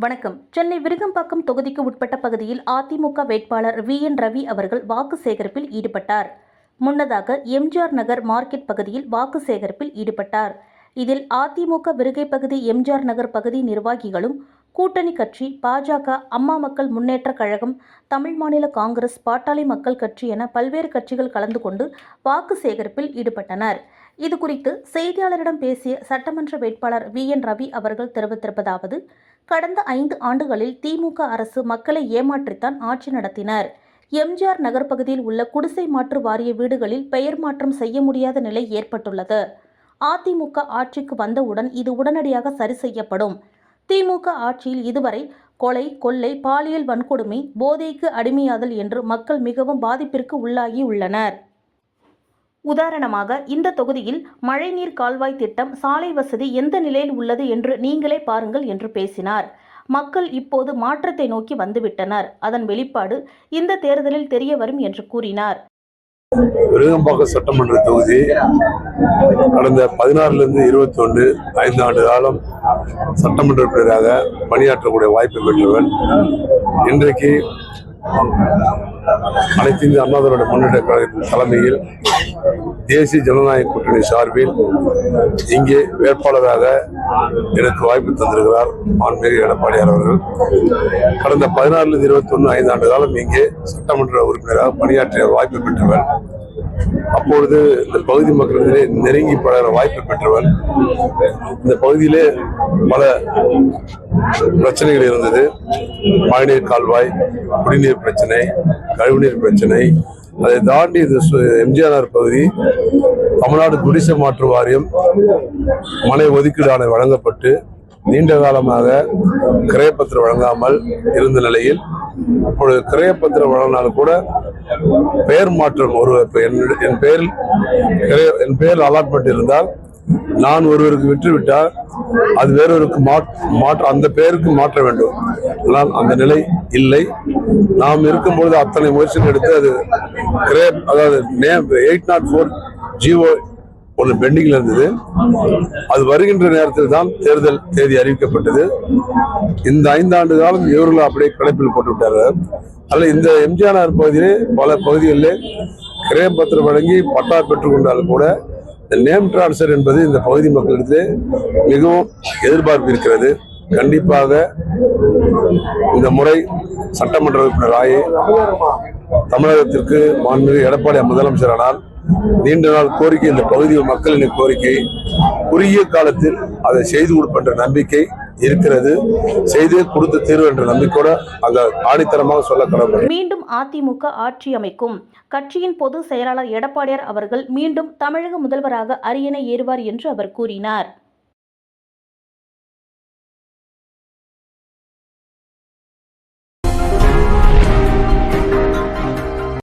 வணக்கம். சென்னை விருகம்பாக்கம் தொகுதிக்கு உட்பட்ட பகுதியில் அதிமுக வேட்பாளர் VN ரவி அவர்கள் வாக்கு சேகரிப்பில் ஈடுபட்டார். முன்னதாக எம்ஜிஆர் நகர் மார்க்கெட் பகுதியில் வாக்கு சேகரிப்பில் ஈடுபட்டார். இதில் அதிமுக விருகை பகுதி எம்ஜிஆர் நகர் பகுதி நிர்வாகிகளும், கூட்டணி கட்சி பாஜக, அம்மா மக்கள் முன்னேற்ற கழகம், தமிழ் மாநில காங்கிரஸ், பாட்டாளி மக்கள் கட்சி என பல்வேறு கட்சிகள் கலந்து கொண்டு வாக்கு சேகரிப்பில் ஈடுபட்டனர். இதுகுறித்து செய்தியாளரிடம் பேசிய சட்டமன்ற வேட்பாளர் VN ரவி அவர்கள் தெரிவித்திருப்பதாவது: கடந்த 5 ஆண்டுகளில் திமுக அரசு மக்களை ஏமாற்றித்தான் ஆட்சி நடத்தினர். எம்ஜிஆர் நகர் பகுதியில் உள்ள குடிசை மாற்று வாரிய வீடுகளில் பெயர் மாற்றம் செய்ய முடியாத நிலை ஏற்பட்டுள்ளது. அதிமுக ஆட்சிக்கு வந்தவுடன் இது உடனடியாக சரி செய்யப்படும். திமுக ஆட்சியில் இதுவரை கொலை, கொள்ளை, பாலியல் வன்கொடுமை, போதைக்கு அடிமையாதல் என்று மக்கள் மிகவும் பாதிப்பிற்கு உள்ளாகி உள்ளனர். உதாரணமாக, இந்த தொகுதியில் மழைநீர் கால்வாய் திட்டம், சாலை வசதி எந்த நிலையில் உள்ளது என்று நீங்களே பாருங்கள் என்று பேசினார். மக்கள் இப்போது மாற்றத்தை நோக்கி வந்துவிட்டனர். அதன் வெளிப்பாடு இந்த தேர்தலில் தெரிய வரும் என்று கூறினார். விருகம்பாக்கம் சட்டமன்ற தொகுதி கடந்த 16லிருந்து 21 5 ஆண்டு காலம் சட்டமன்ற உறுப்பினராக பணியாற்றக்கூடிய வாய்ப்பு பெற்றவன். இன்றைக்கு அனைத்து இந்திய அண்ணா திராவிட முன்னேற்ற கழகத்தின் தலைமையில் தேசிய ஜனநாயக கூட்டணி சார்பில் இங்கே வேட்பாளராக எனக்கு வாய்ப்பு தந்திருக்கிறார் மாண்புமிகு எடப்பாடியார் அவர்கள். கடந்த 16லிருந்து 21 5 ஆண்டு காலம் இங்கே சட்டமன்ற உறுப்பினராக பணியாற்றிய வாய்ப்பு பெற்றவன். அப்பொழுது இந்த பகுதி மக்களிடையே நெருங்கி பழகிற வாய்ப்பு பெற்றவன். இந்த பகுதியிலே பல பிரச்சனைகள் இருந்தது. மழைநீர் கால்வாய், குடிநீர் பிரச்சனை, கழிவுநீர் பிரச்சனை. அதை தாண்டி இந்த எம்ஜிஆர் பகுதி தமிழ்நாடு குடிசை மாற்று வாரியம் மனை ஒதுக்கீடு ஆணை வழங்கப்பட்டு நீண்ட காலமாக கிரயப்பத்திரம் வழங்காமல் இருந்த நிலையில் இப்பொழுது கிரயப்பத்திரம் வழங்கினாலும் கூட பெயர் மாற்றம் என் பெயர் அலாட்மெண்ட் இருந்தால் நான் ஒருவருக்கு விற்றுவிட்டால் அது வேறொருக்கு அந்த பெயருக்கு மாற்ற வேண்டும். ஆனால் அந்த நிலை இல்லை. நாம் இருக்கும்பொழுது அத்தனை முயற்சிகள் எடுத்து அது அதாவது 804 GO ஒன்று பெண்டிங்ல இருந்தது. அது வருகின்ற நேரத்தில் தான் தேர்தல் தேதி அறிவிக்கப்பட்டது. இந்த 5 ஆண்டு காலம் இவர்கள் அப்படியே கடைப்பில் போட்டு விட்டார்கள். அதில் இந்த எம்ஜிஆர் பகுதியிலே பல பகுதிகளிலே கிரயம் பத்திரம் வழங்கி பட்டா பெற்றுக் கொண்டாலும் கூட இந்த நேம் டிரான்ஸ்பர் என்பது இந்த பகுதி மக்களிடத்திலே மிகவும் எதிர்பார்ப்பு இருக்கிறது. கண்டிப்பாக இந்த முறை சட்டமன்ற உறுப்பினர் ஆகி தமிழகத்திற்கு மாண்புமிகு எடப்பாடி முதலமைச்சரானால் நீண்ட நாள் கோரிக்கை, இந்த பகுதி மக்களின் கோரிக்கை குறுகிய காலத்தில் அதை செய்து கொடுக்கின்ற நம்பிக்கை இருக்கிறது. செய்தே கொடுத்து தீர்வு என்ற நம்பிக்கையோட அங்க ஆணித்தரமாக சொல்ல கடமை. மீண்டும் அதிமுக ஆட்சி அமைக்கும். கட்சியின் பொதுச் செயலாளர் எடப்பாடியார் அவர்கள் மீண்டும் தமிழக முதல்வராக அரியணை ஏறுவார் என்று அவர் கூறினார்.